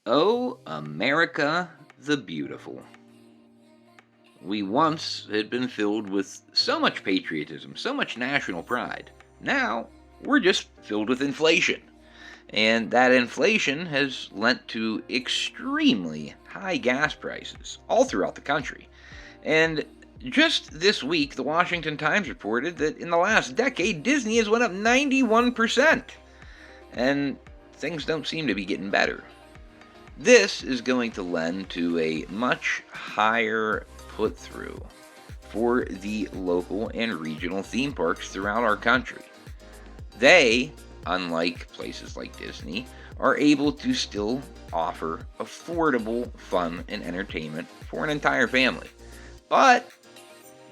Oh, America the Beautiful. We once had been filled with so much patriotism, so much national pride. Now, we're just filled with inflation. And that inflation has lent to extremely high gas prices all throughout the country. And just this week, the Washington Times reported that in the last decade, Disney has went up 91%. And things don't seem to be getting better. This is going to lend to a much higher put through for the local and regional theme parks throughout our country. They, unlike places like Disney, are able to still offer affordable fun and entertainment for an entire family. But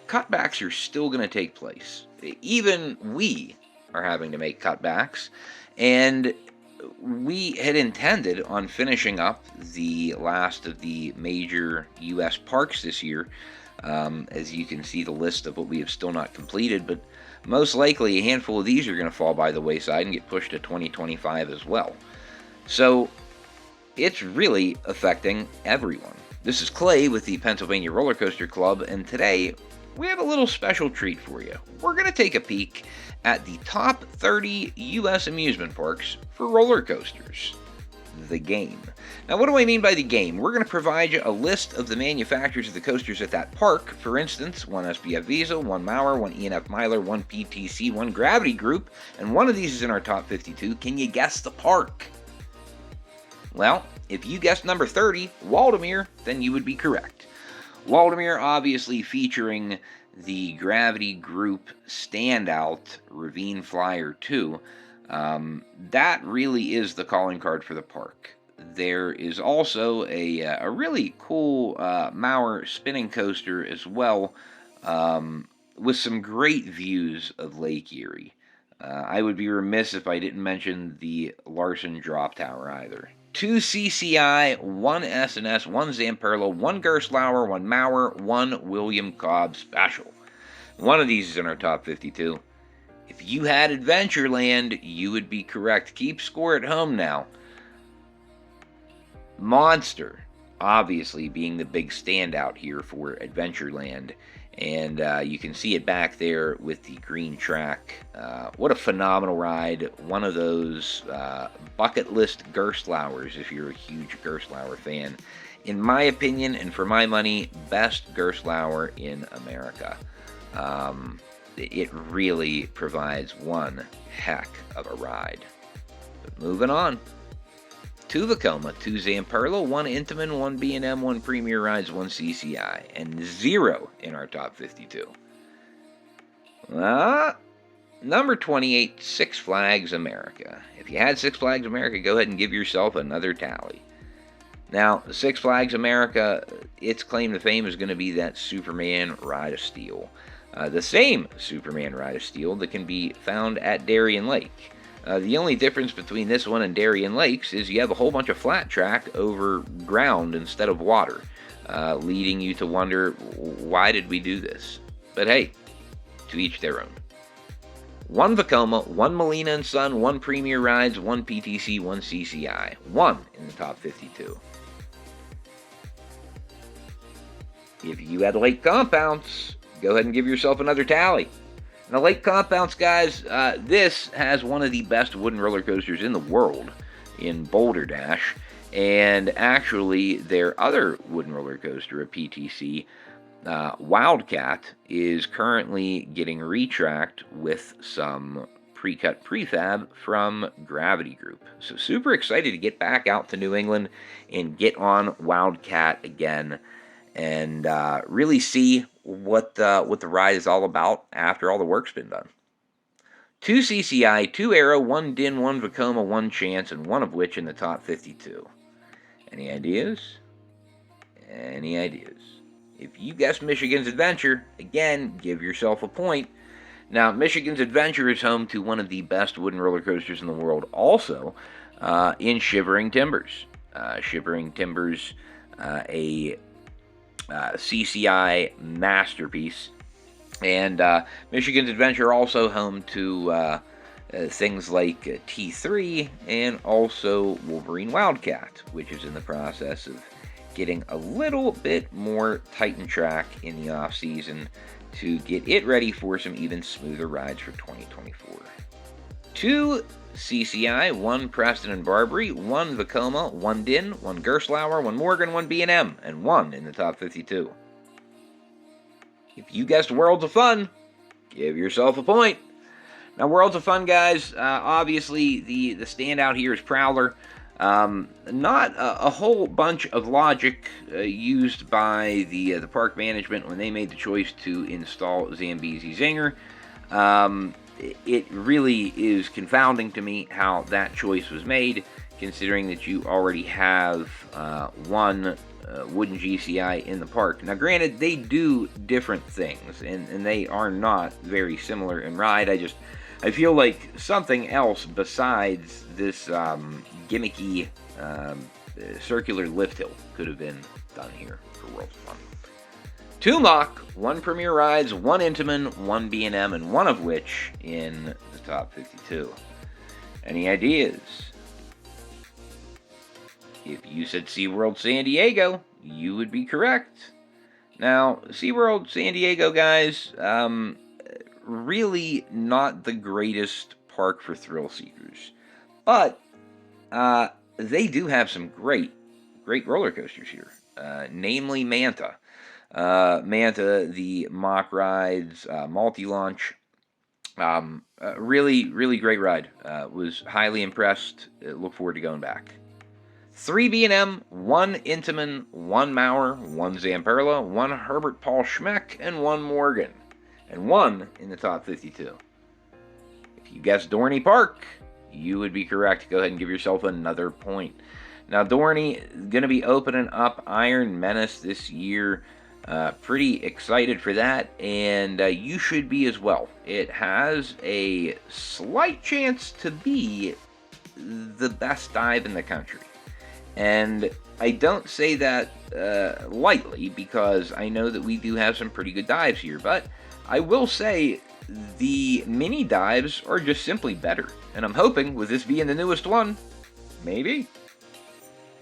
cutbacks are still going to take place. Even we are having to make cutbacks. And we had intended on finishing up the last of the major U.S. parks this year. As you can see, the list of what we have still not completed, but most likely a handful of these are going to fall by the wayside and get pushed to 2025 as well. So it's really affecting everyone. This is Clay with the Pennsylvania Roller Coaster Club, and today we have a little special treat for you. We're going to take a peek at the top 30 U.S. amusement parks for roller coasters. The game. Now, what do I mean by the game? We're going to provide you a list of the manufacturers of the coasters at that park. For instance, one SBF Visa, one Maurer, one E&F Myler, one PTC, one Gravity Group, and one of these is in our top 52. Can you guess the park? Well, if you guessed number 30, Waldameer, then you would be correct. Waldameer obviously featuring the Gravity Group standout Ravine Flyer 2. That really is the calling card for the park. There is also a really cool Maurer spinning coaster as well, with some great views of Lake Erie. I would be remiss if I didn't mention the Larson Drop Tower either. 2 CCI, 1 S&S, 1 Zamperla, 1 Gerstlauer, 1 Maurer, 1 William Cobb Special. One of these is in our top 52. If you had Adventureland, you would be correct. Keep score at home now. Monster, obviously being the big standout here for Adventureland. And you can see it back there with the green track. What a phenomenal ride. One of those bucket list Gerstlauers if you're a huge Gerstlauer fan. In my opinion, and for my money, best Gerstlauer in America. It really provides one heck of a ride. But moving on. 2 Vekoma, 2 Zamperla, 1 Intamin, 1 B&M, 1 Premier Rides, 1 CCI, and 0 in our top 52. Number 28, Six Flags America. If you had Six Flags America, go ahead and give yourself another tally. Now, Six Flags America, its claim to fame is going to be that Superman Ride of Steel. The same Superman Ride of Steel that can be found at Darien Lake. The only difference between this one and Darien Lakes is you have a whole bunch of flat track over ground instead of water, leading you to wonder, why did we do this? But hey, to each their own. 1 Vekoma, 1 Molina and Son, 1 Premier Rides, 1 PTC, 1 CCI. 1 in the top 52. If you had Lake Compounce, go ahead and give yourself another tally. Now, Lake Compounce, guys, this has one of the best wooden roller coasters in the world in Boulder Dash. And actually, their other wooden roller coaster, a PTC, Wildcat, is currently getting retracked with some pre-cut prefab from Gravity Group. So super excited to get back out to New England and get on Wildcat again and really see what the ride is all about after all the work's been done. 2 CCI, 2 Arrow, 1 Din, 1 Vekoma, 1 Chance, and one of which in the top 52. Any ideas? Any ideas? If you guessed Michigan's Adventure, again, give yourself a point. Now, Michigan's Adventure is home to one of the best wooden roller coasters in the world, also in Shivering Timbers. Shivering Timbers, a CCI masterpiece. And Michigan's Adventure also home to things like T3 and also Wolverine Wildcat, which is in the process of getting a little bit more Titan track in the off season to get it ready for some even smoother rides for 2024. 2 CCI, 1 Preston and Barbary, 1 Vekoma, 1 Din, 1 Gerstlauer, 1 Morgan, 1 B&M, and 1 in the top 52. If you guessed Worlds of Fun, give yourself a point. Now, Worlds of Fun, guys, obviously the standout here is Prowler. Not a whole bunch of logic used by the park management when they made the choice to install Zambezi Zinger. It really is confounding to me how that choice was made, considering that you already have one wooden GCI in the park. Now, granted, they do different things, and they are not very similar in ride. I feel like something else besides this gimmicky circular lift hill could have been done here for Worlds of Fun. 2 Mach, 1 Premier Rides, 1 Intamin, 1 B&M, and 1 of which in the top 52. Any ideas? If you said SeaWorld San Diego, you would be correct. Now, SeaWorld San Diego, guys, really not the greatest park for thrill seekers. But they do have some great roller coasters here, namely Manta. Manta, the mock rides, multi-launch, really great ride. Was highly impressed. Look forward to going back. 3 B&M, 1 Intamin, 1 Maurer, 1 Zamperla, 1 Herbert Paul Schmeck, and 1 Morgan. And 1 in the top 52. If you guessed Dorney Park, you would be correct. Go ahead and give yourself another point. Now, Dorney is going to be opening up Iron Menace this year. Pretty excited for that, and you should be as well. It has a slight chance to be the best dive in the country. And I don't say that lightly, because I know that we do have some pretty good dives here, but I will say the mini dives are just simply better. And I'm hoping, with this being the newest one, maybe.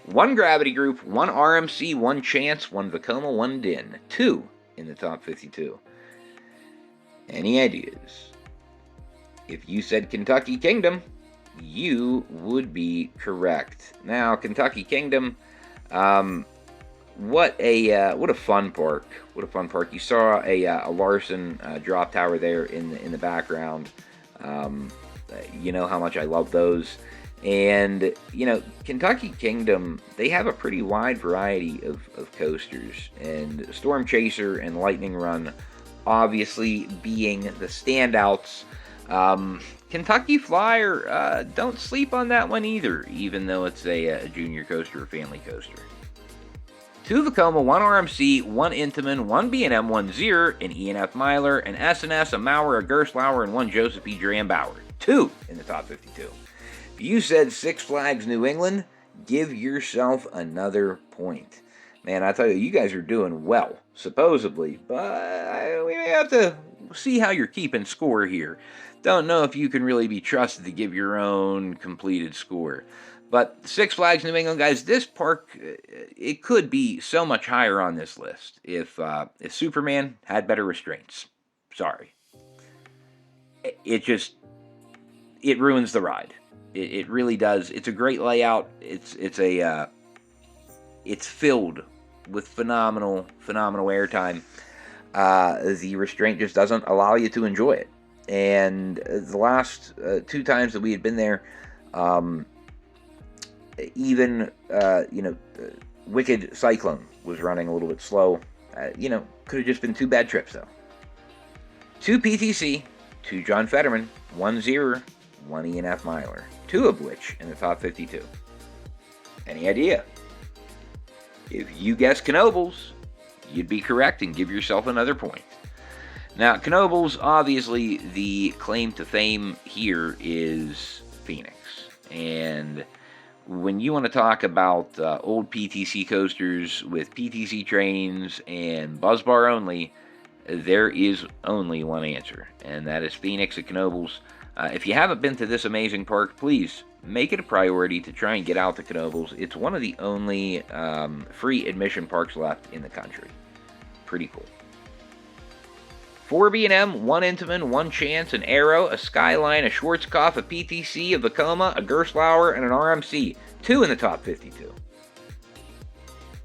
1 Gravity Group, 1 RMC, 1 Chance, 1 Vekoma, 1 Din. 2 in the top 52. Any ideas? If you said Kentucky Kingdom, you would be correct. Now, Kentucky Kingdom, what a fun park! What a fun park! You saw a Larson drop tower there in the background. You know how much I love those. And, Kentucky Kingdom, they have a pretty wide variety of coasters. And Storm Chaser and Lightning Run obviously being the standouts. Kentucky Flyer, don't sleep on that one either, even though it's a junior coaster or family coaster. 2 Vekoma, 1 RMC, 1 Intamin, 1 B&M, 1 Zier, an E&F Myler, an S&S, a Maurer, a Gerstlauer, and 1 Joseph E. Drambauer. 2 in the top 52. If you said Six Flags New England, give yourself another point. Man, I tell you, you guys are doing well, supposedly, but we may have to see how you're keeping score here. Don't know if you can really be trusted to give your own completed score. But Six Flags New England, guys, this park, it could be so much higher on this list if Superman had better restraints. Sorry. It ruins the ride. It really does. It's a great layout. It's filled with phenomenal airtime. The restraint just doesn't allow you to enjoy it. And the last 2 times that we had been there, even Wicked Cyclone was running a little bit slow. Could have just been 2 bad trips though. 2 PTC, 2 John Fetterman, 1 Zier, 1 E&F Myler, 2 of which in the top 52. Any idea? If you guessed Knoebels, you'd be correct and give yourself another point. Now, Knoebels, obviously, the claim to fame here is Phoenix. And when you want to talk about old PTC coasters with PTC trains and buzz bar only, there is only one answer, and that is Phoenix at Knoebels. If you haven't been to this amazing park, please make it a priority to try and get out to Knoebels. It's one of the only free admission parks left in the country. Pretty cool. 4 B&M, 1 Intamin, 1 Chance, an Arrow, a Skyline, a Schwarzkopf, a PTC, a Vekoma, a Gerstlauer, and an RMC. 2 in the top 52.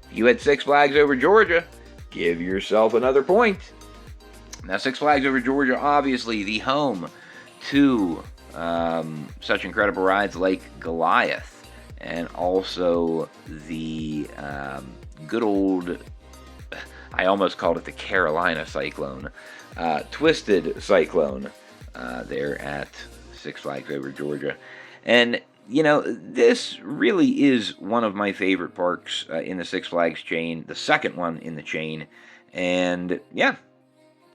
If you had Six Flags Over Georgia, give yourself another point. Now, Six Flags Over Georgia, obviously the home to such incredible rides like Goliath, and also the good old, I almost called it the Carolina Cyclone, Twisted Cyclone there at Six Flags Over Georgia. And, you know, this really is one of my favorite parks in the Six Flags chain, the second one in the chain. And, yeah,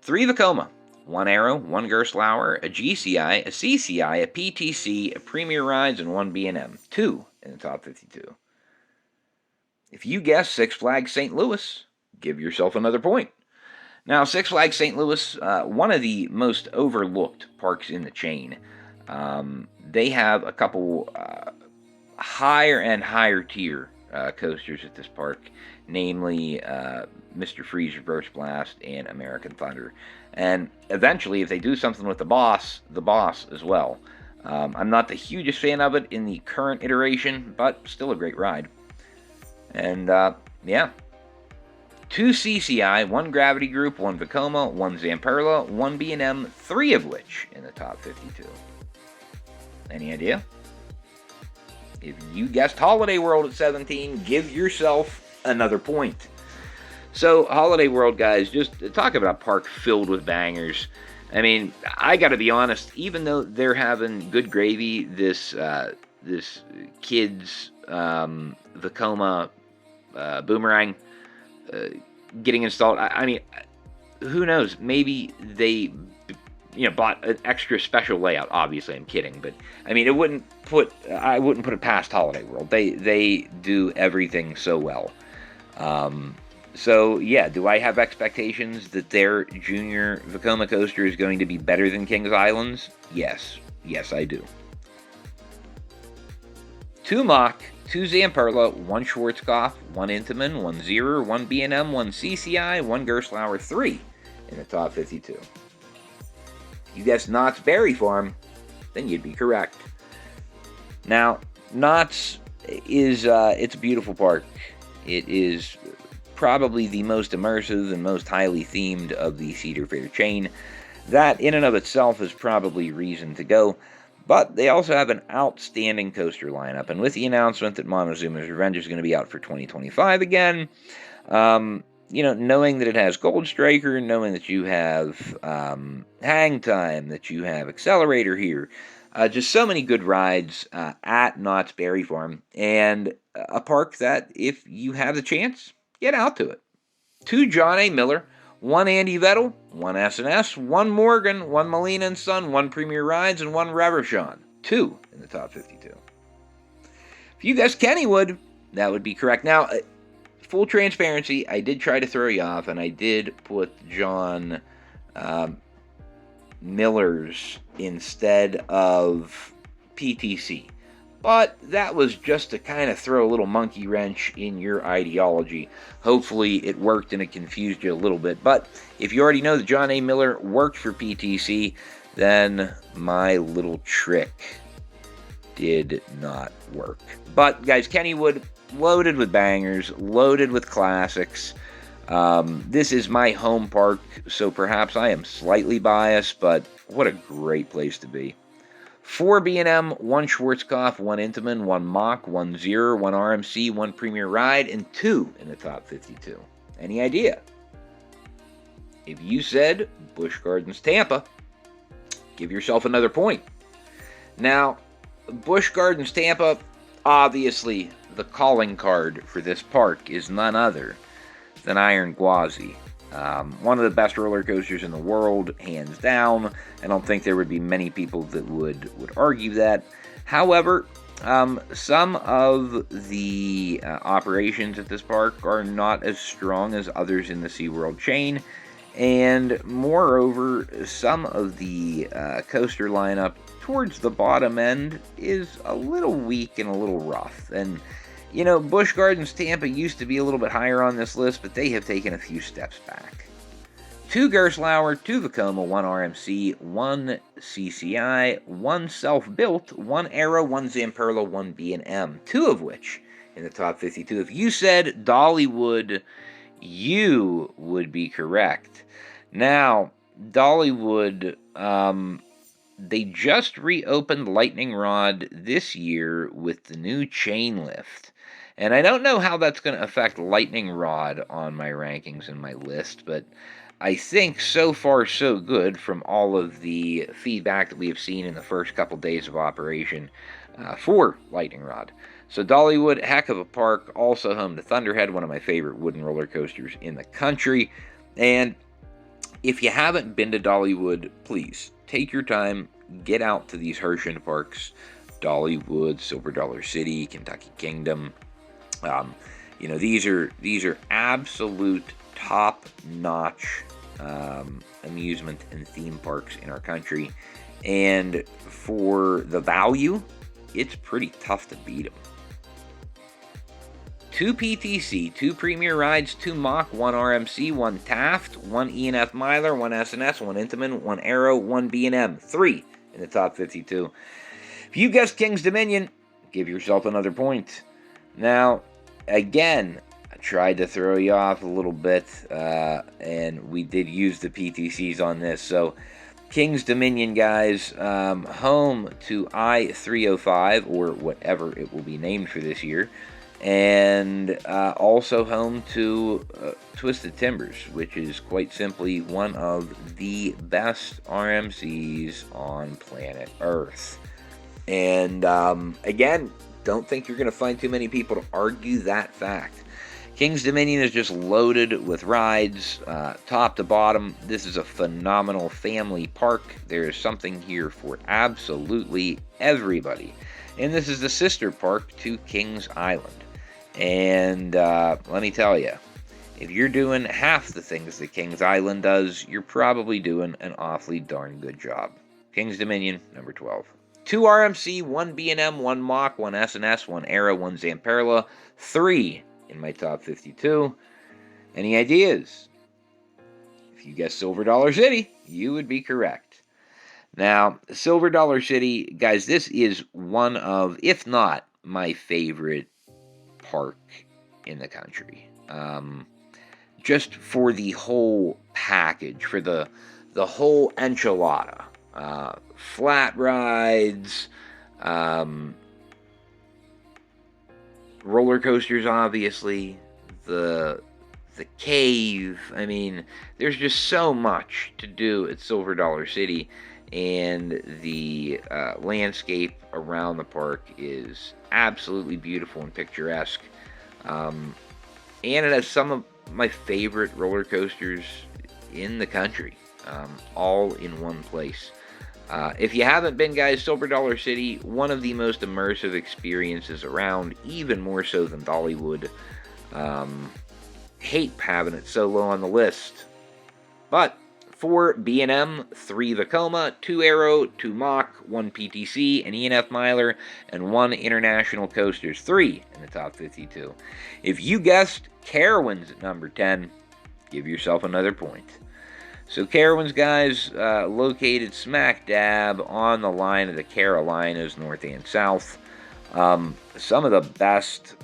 3 Vekoma, 1 Arrow, 1 Gerstlauer, a GCI, a CCI, a PTC, a Premier Rides, and 1 B&M. 2 in the top 52. If you guess Six Flags St. Louis, give yourself another point. Now, Six Flags St. Louis, one of the most overlooked parks in the chain. They have a couple higher and higher tier coasters at this park, namely Mr. Freeze Reverse Blast and American Thunder. And eventually, if they do something with the boss as well. I'm not the hugest fan of it in the current iteration, but still a great ride. And, yeah. 2 CCI, 1 Gravity Group, 1 Vekoma, 1 Zamperla, 1 B&M, 3 of which in the top 52. Any idea? If you guessed Holiday World at 17, give yourself another point. So, Holiday World, guys, just talk about a park filled with bangers. I mean, I gotta be honest, even though they're having good gravy, this kid's Vekoma Boomerang getting installed, I mean, who knows? Maybe they, bought an extra special layout. Obviously, I'm kidding, but I mean, I wouldn't put it past Holiday World. They do everything so well. So yeah, do I have expectations that their junior Vekoma coaster is going to be better than Kings Island's? Yes, I do. 2 Mach, 2 Zamperla, 1 Schwarzkopf, 1 Intamin, 1 Zierer, 1 B&M, 1 CCI, 1 Gerstlauer, 3 in the top 52. If you guessed Knott's Berry Farm, then you'd be correct. Now, Knott's is it's a beautiful park. It is probably the most immersive and most highly themed of the Cedar Fair chain. That in and of itself is probably reason to go. But they also have an outstanding coaster lineup, and with the announcement that Montezuma's Revenge is going to be out for 2025 again, knowing that it has Gold Striker, knowing that you have Hang Time, that you have Accelerator here, just so many good rides at Knott's Berry Farm, and a park that, if you have the chance, get out to it. 2 John A. Miller, 1 Andy Vettel, 1 S&S, 1 Morgan, 1 Molina & Son, 1 Premier Rides, and 1 Reverchon. 2 in the top 52. If you guessed Kennywood, that would be correct. Now, full transparency, I did try to throw you off, and I did put John Miller's instead of PTC. But that was just to kind of throw a little monkey wrench in your ideology. Hopefully it worked and it confused you a little bit. But if you already know that John A. Miller worked for PTC, then my little trick did not work. But guys, Kennywood, loaded with bangers, loaded with classics. This is my home park, so perhaps I am slightly biased, but what a great place to be. 4 B&M, 1 Schwarzkopf, 1 Intamin, 1 Mach, 1 Zierer, 1 RMC, 1 Premier Ride, and 2 in the top 52. Any idea? If you said Busch Gardens Tampa, give yourself another point. Now, Busch Gardens Tampa, obviously the calling card for this park is none other than Iron Gwazi. One of the best roller coasters in the world, hands down. I don't think there would be many people that would argue that. However, some of the operations at this park are not as strong as others in the SeaWorld chain, And moreover, some of the coaster lineup towards the bottom end is a little weak and a little rough. And, Busch Gardens Tampa used to be a little bit higher on this list, but they have taken a few steps back. 2 Gerstlauer, 2 Vekoma, 1 RMC, 1 CCI, 1 self-built, 1 Aero, 1 Zamperla, 1 B&M, 2 of which in the top 52. If you said Dollywood, you would be correct. Now, Dollywood, they just reopened Lightning Rod this year with the new chain lift. And I don't know how that's going to affect Lightning Rod on my rankings and my list, but I think so far so good from all of the feedback that we have seen in the first couple days of operation for Lightning Rod. So Dollywood, heck of a park, also home to Thunderhead, one of my favorite wooden roller coasters in the country. And if you haven't been to Dollywood, please take your time, get out to these Hershey parks, Dollywood, Silver Dollar City, Kentucky Kingdom. These are absolute top-notch amusement and theme parks in our country, and for the value, it's pretty tough to beat them. 2 PTC, 2 Premier Rides, 2 Mach, 1 RMC, 1 Taft, 1 E&F Myler, 1 SNS, 1 Intamin, 1 Aero, 1 B&M, 3 in the top 52. If you guessed King's Dominion, give yourself another point. Now, again, I tried to throw you off a little bit, and we did use the PTCs on this. So, King's Dominion, guys, home to I-305, or whatever it will be named for this year, and also home to Twisted Timbers, which is quite simply one of the best RMCs on planet Earth. And again, don't think you're going to find too many people to argue that fact. King's Dominion is just loaded with rides, top to bottom. This is a phenomenal family park. There is something here for absolutely everybody. And this is the sister park to Kings Island. And let me tell you, if you're doing half the things that Kings Island does, you're probably doing an awfully darn good job. Kings Dominion, number 12. 2 RMC, 1 B&M, 1 Mach, 1 SNS, 1 Aero, 1 Zamperla, 3 in my top 52. Any ideas? If you guessed Silver Dollar City, you would be correct. Now, Silver Dollar City, guys, this is one of, if not my favorite park in the country. Just for the whole package, for the whole enchilada. Flat rides, roller coasters, obviously, the cave. I mean, there's just so much to do at Silver Dollar City, and the landscape around the park is absolutely beautiful and picturesque. And it has some of my favorite roller coasters in the country, all in one place. If you haven't been, guys, Silver Dollar City, one of the most immersive experiences around, even more so than Dollywood. Hate having it so low on the list. But for B&M, 3 Vekoma, 2 Aero, 2 Mach, 1 PTC, an E&F Myler, and 1 International Coasters, 3 in the top 52. If you guessed Carowinds at number 10, give yourself another point. So Carowinds, guys, located smack dab on the line of the Carolinas, north and south. Some of the best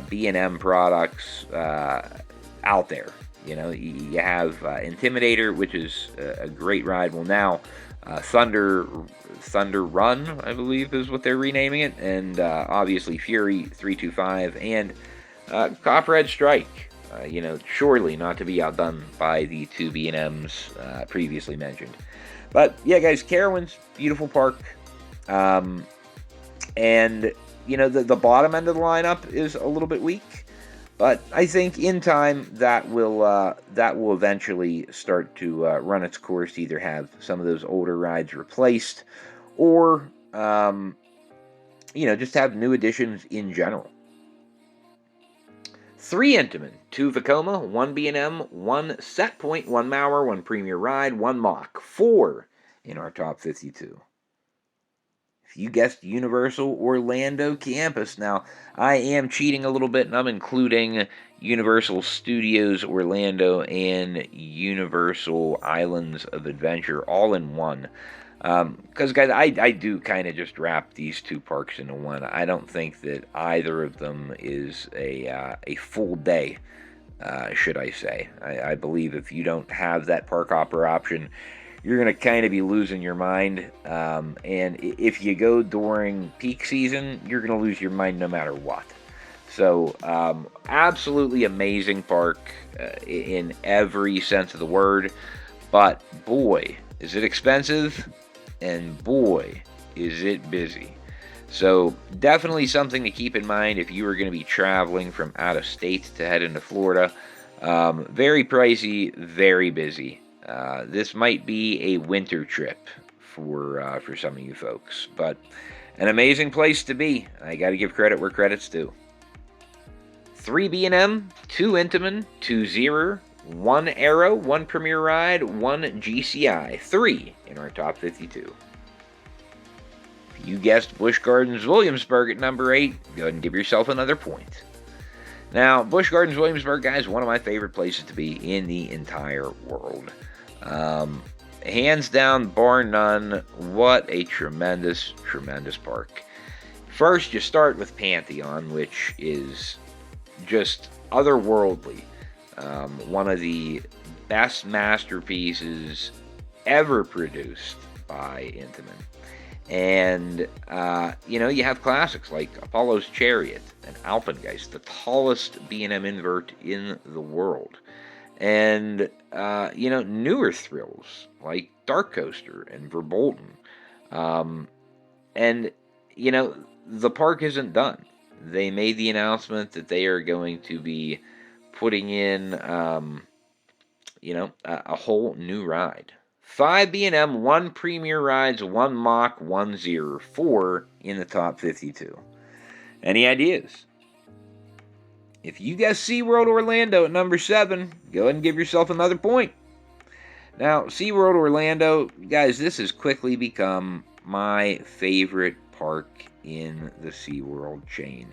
B&M products out there. You know, you have Intimidator, which is a great ride. Well, now Thunder Run, I believe, is what they're renaming it, and obviously Fury 325 and Copperhead Strike. Surely not to be outdone by the 2 B&Ms previously mentioned. But yeah, guys, Carowinds, beautiful park, and the bottom end of the lineup is a little bit weak. But I think in time that will eventually start to run its course, to either have some of those older rides replaced, or just have new additions in general. 3 Intamin, 2 Vekoma, 1 B&M, 1 Set Point, 1 Mauer, 1 Premier Ride, 1 Mach. 4 in our top 52. If you guessed Universal Orlando Campus, now I am cheating a little bit and I'm including Universal Studios Orlando and Universal Islands of Adventure all in one. Because, guys, I do kind of just wrap these two parks into one. I don't think that either of them is a full day, should I say. I believe if you don't have that park hopper option, you're going to kind of be losing your mind. And if you go during peak season, you're going to lose your mind no matter what. So, absolutely amazing park in every sense of the word. But, boy, is it expensive, and boy, is it busy. So, definitely something to keep in mind if you are going to be traveling from out of state to head into Florida. Very pricey, very busy. This might be a winter trip for some of you folks, but an amazing place to be. I got to give credit where credit's due. 3 B&M, 2 Intamin, 2 Zero, 1 Arrow, 1 Premier Ride, 1 GCI. 3 in our top 52. If you guessed Busch Gardens Williamsburg at number 8, go ahead and give yourself another point. Now, Busch Gardens Williamsburg, guys, one of my favorite places to be in the entire world. Hands down, bar none, what a tremendous, tremendous park. First, you start with Pantheon, which is just otherworldly. One of the best masterpieces ever produced by Intamin. And, you have classics like Apollo's Chariot and Alpengeist, the tallest B&M invert in the world. And, newer thrills like Dark Coaster and Verbolten. And, the park isn't done. They made the announcement that they are going to be putting in, a whole new ride. 5 B&M, 1 Premier Rides, 1 Mach, 1 Zero, 4 in the top 52. Any ideas? If you guess SeaWorld Orlando at number 7, go ahead and give yourself another point. Now, SeaWorld Orlando, guys, this has quickly become my favorite park in the SeaWorld chain.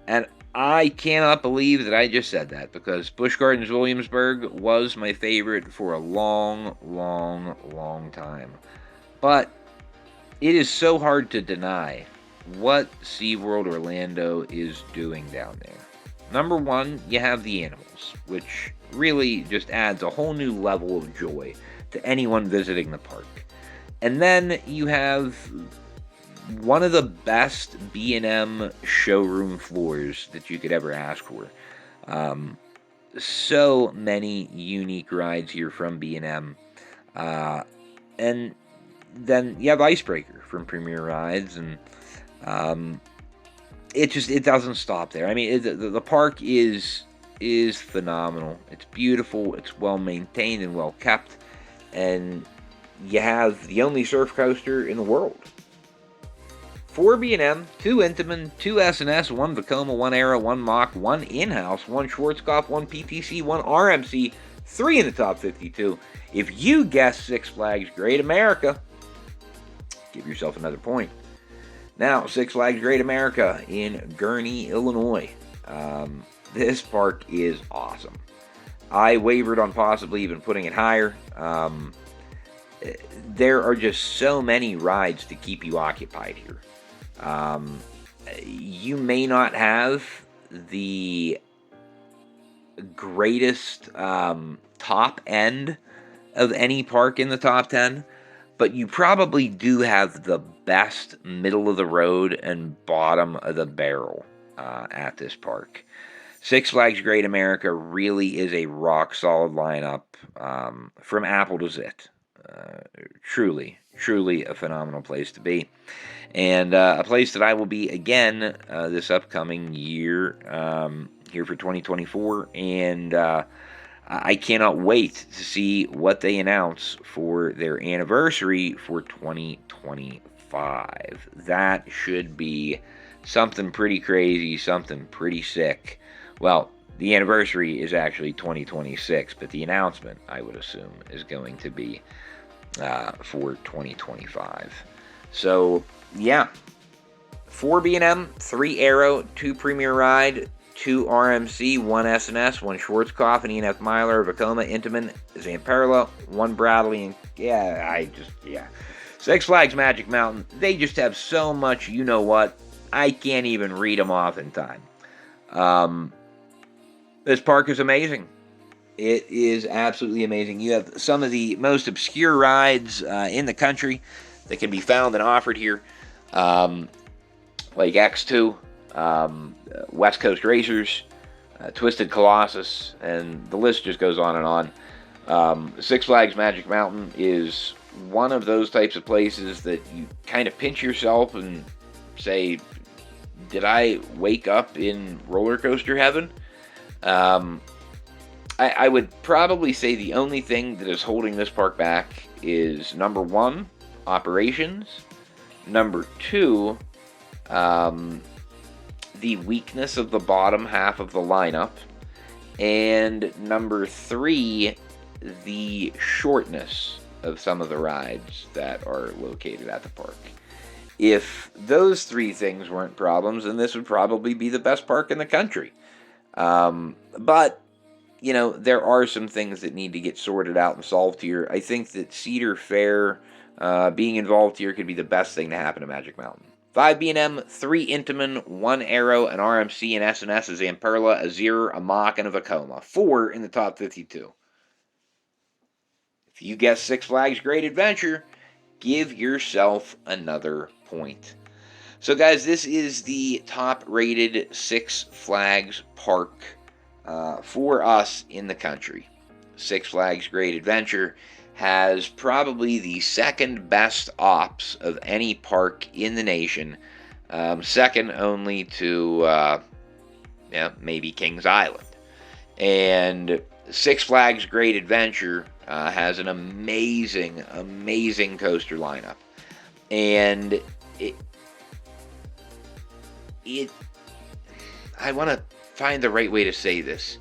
And I cannot believe that I just said that, because Busch Gardens Williamsburg was my favorite for a long, long, long time. But it is so hard to deny what SeaWorld Orlando is doing down there. Number 1, you have the animals, which really just adds a whole new level of joy to anyone visiting the park. And then you have one of the best B&M showroom floors that you could ever ask for. So many unique rides here from B&M. And then you have Icebreaker from Premier Rides, and it doesn't stop there. I mean, the park is phenomenal. It's beautiful. It's well maintained and well kept, and you have the only surf coaster in the world. 4 B&M, 2 Intamin, 2 S&S, 1 Vekoma, 1 Arrow, 1 Mach, 1 In-House, 1 Schwarzkopf, 1 PTC, 1 RMC, 3 in the top 52. If you guess Six Flags Great America, give yourself another point. Now, Six Flags Great America in Gurnee, Illinois. This park is awesome. I wavered on possibly even putting it higher. There are just so many rides to keep you occupied here. You may not have the greatest top end of any park in the top 10, but you probably do have the best middle of the road and bottom of the barrel at this park. Six Flags Great America really is a rock solid lineup from Apple to Zit. Truly a phenomenal place to be. And a place that I will be again this upcoming year here for 2024. And I cannot wait to see what they announce for their anniversary for 2025. That should be something pretty crazy, something pretty sick. Well, The anniversary is actually 2026, but the announcement, I would assume, is going to be for 2025. So, yeah. 4 B&M, 3 Aero, 2 Premier Ride, 2 RMC, 1 S&S, 1 Schwarzkopf, an E&F Myler, Vekoma, Intamin, Zamperla, 1 Bradley, and Six Flags Magic Mountain, they just have so much, you know what, I can't even read them off in time. This park is amazing. It is absolutely amazing. You have some of the most obscure rides in the country that can be found and offered here. Like X2, West Coast Racers, Twisted Colossus, and the list just goes on and on. Six Flags Magic Mountain is one of those types of places that you kind of pinch yourself and say, did I wake up in roller coaster heaven? I would probably say the only thing that is holding this park back is, number 1, operations, number 2, the weakness of the bottom half of the lineup, and number 3, the shortness of some of the rides that are located at the park. If those 3 things weren't problems, then this would probably be the best park in the country. But, you know, there are some things that need to get sorted out and solved here. I think that Cedar Fair being involved here could be the best thing to happen to Magic Mountain. 5 B&M, 3 Intamin, 1 Aero, an RMC, an S&S, a Zamperla, a Zero, a Mach, and a Vekoma. 4 in the top 52. If you guess Six Flags Great Adventure, give yourself another point. So guys, this is the top-rated Six Flags park for us in the country. Six Flags Great Adventure has probably the second best ops of any park in the nation, second only to maybe Kings Island. And Six Flags Great Adventure has an amazing coaster lineup, and I want to find the right way to say this.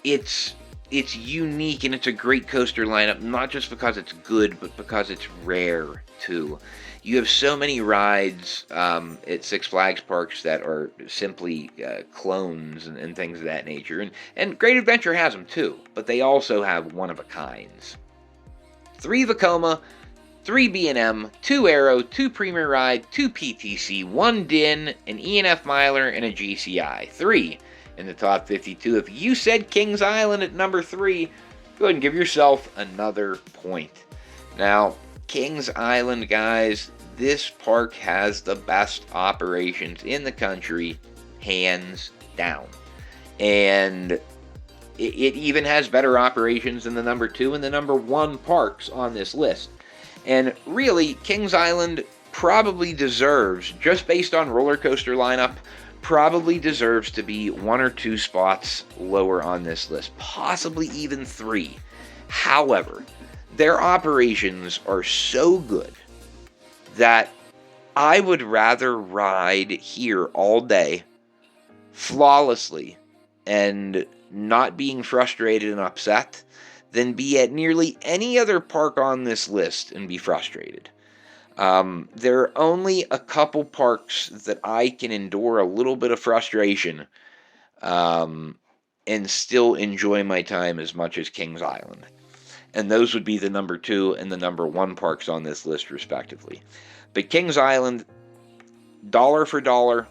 It's unique, and it's a great coaster lineup, not just because it's good, but because it's rare too. You have so many rides at Six Flags parks that are simply clones and things of that nature. And Great Adventure has them too, but they also have one-of-a-kinds. 3 Vekoma, 3 B&M, 2 Aero, 2 Premier Ride, 2 PTC, 1 DIN, an E&F Myler, and a GCI. 3 in the top 52. If you said Kings Island at number 3, go ahead and give yourself another point. Now, Kings Island, guys, this park has the best operations in the country, hands down. And it even has better operations than the number 2 and the number 1 parks on this list. And really, Kings Island probably deserves, just based on roller coaster lineup, probably deserves to be 1 or 2 spots lower on this list, possibly even 3. However, their operations are so good that I would rather ride here all day flawlessly and not being frustrated and upset than be at nearly any other park on this list and be frustrated. There are only a couple parks that I can endure a little bit of frustration and still enjoy my time as much as Kings Island. And those would be the number 2 and the number 1 parks on this list, respectively. But Kings Island, dollar for dollar,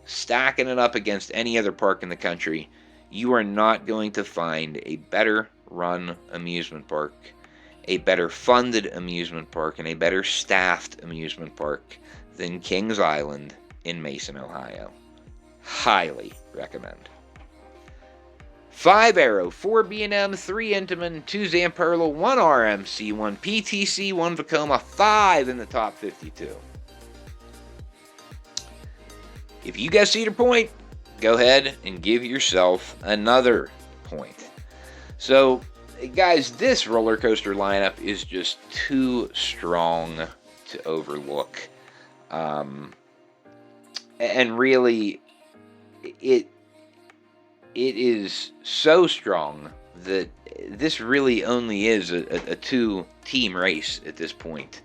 stacking it up against any other park in the country, you are not going to find a better run amusement park, a better funded amusement park, and a better staffed amusement park than Kings Island in Mason, Ohio. Highly recommend. 5 Aero, 4 B&M, 3 Intamin, 2 Zamperla, 1 RMC, 1 PTC, 1 Vekoma, 5 in the top 52. If you guys Cedar Point, go ahead and give yourself another point. So, guys, this roller coaster lineup is just too strong to overlook. And really, it is so strong that this really only is a two-team race at this point.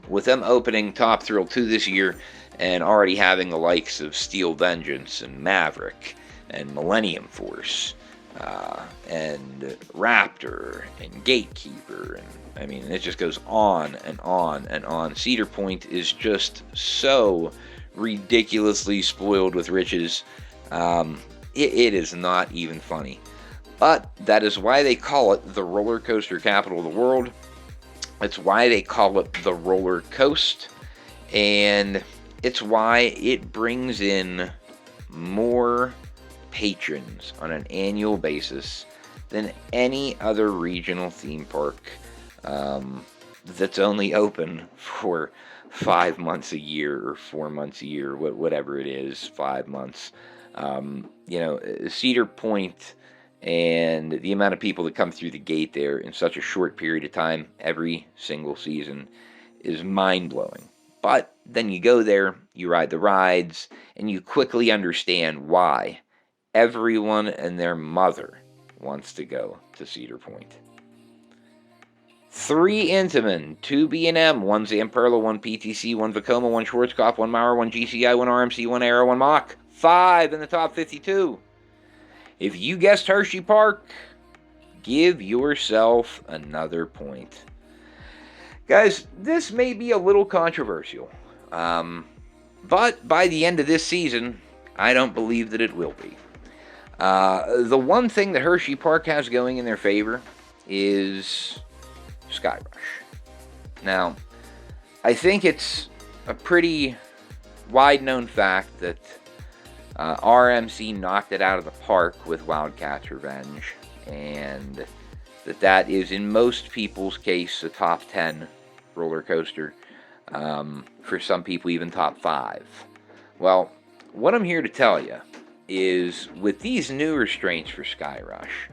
With them opening Top Thrill 2 this year and already having the likes of Steel Vengeance and Maverick and Millennium Force and Raptor and Gatekeeper, and I mean, it just goes on and on and on. Cedar Point is just so ridiculously spoiled with riches. It is not even funny. But that is why they call it the roller coaster capital of the world. It's why they call it the Roller Coast. And it's why it brings in more patrons on an annual basis than any other regional theme park that's only open for 5 months a year or 4 months a year, whatever it is, 5 months. Cedar Point and the amount of people that come through the gate there in such a short period of time every single season is mind-blowing. But then you go there, you ride the rides, and you quickly understand why everyone and their mother wants to go to Cedar Point. 3 Intamin, 2 B&M, 1 Zamperla, 1 PTC, 1 Vekoma, 1 Schwarzkopf, 1 Maurer, 1 GCI, 1 RMC, 1 Aero, 1 Mach. 5 in the top 52. If you guessed Hershey Park, give yourself another point. Guys, this may be a little controversial, but by the end of this season, I don't believe that it will be. The one thing that Hershey Park has going in their favor is Skyrush. Now, I think it's a pretty wide-known fact that RMC knocked it out of the park with Wildcat's Revenge, and that is, in most people's case, a top 10 roller coaster. For some people, even top 5. Well, what I'm here to tell you is, with these new restraints for Skyrush,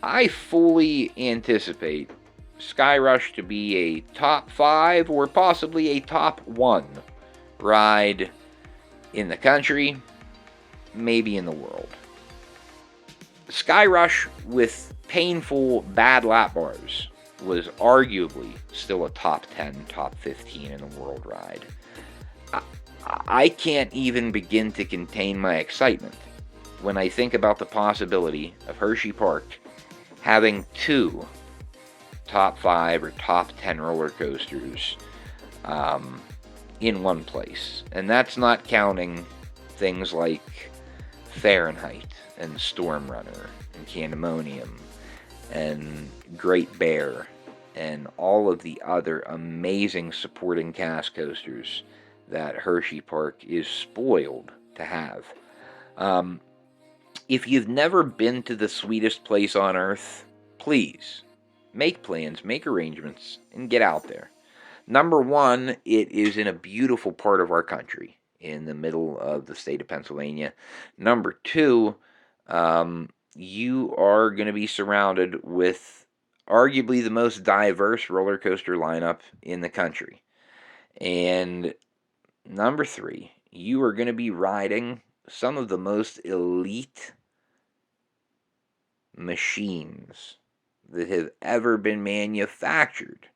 I fully anticipate Skyrush to be a top 5 or possibly a top 1 ride in the country, maybe in the world. Skyrush, with painful bad lap bars, was arguably still a top 10, top 15 in the world ride. I can't even begin to contain my excitement when I think about the possibility of Hershey Park having 2 top 5 or top 10 roller coasters in one place. And that's not counting things like Fahrenheit and Storm Runner and Candemonium and Great Bear and all of the other amazing supporting cast coasters that Hershey Park is spoiled to have. If you've never been to the sweetest place on earth, please make plans, make arrangements, and get out there. Number one, it is in a beautiful part of our country, in the middle of the state of Pennsylvania. Number two, you are going to be surrounded with arguably the most diverse roller coaster lineup in the country. And number three, you are going to be riding some of the most elite machines that have ever been manufactured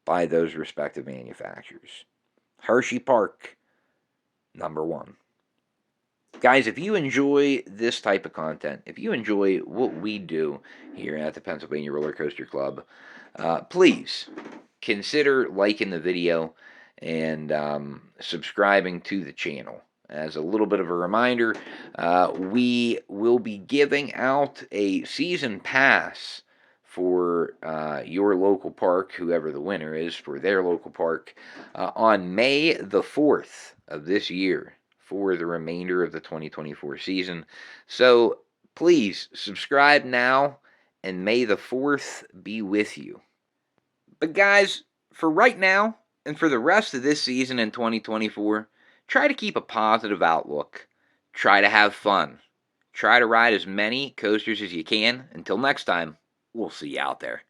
by those respective manufacturers. Hershey Park, number one. Guys, if you enjoy this type of content, if you enjoy what we do here at the Pennsylvania Roller Coaster Club, please consider liking the video and subscribing to the channel. As a little bit of a reminder, we will be giving out a season pass for your local park, whoever the winner is for their local park, on May the 4th of this year for the remainder of the 2024 season. So please subscribe now, and May the 4th be with you. But guys, for right now, and for the rest of this season in 2024, try to keep a positive outlook. Try to have fun. Try to ride as many coasters as you can. Until next time, we'll see you out there.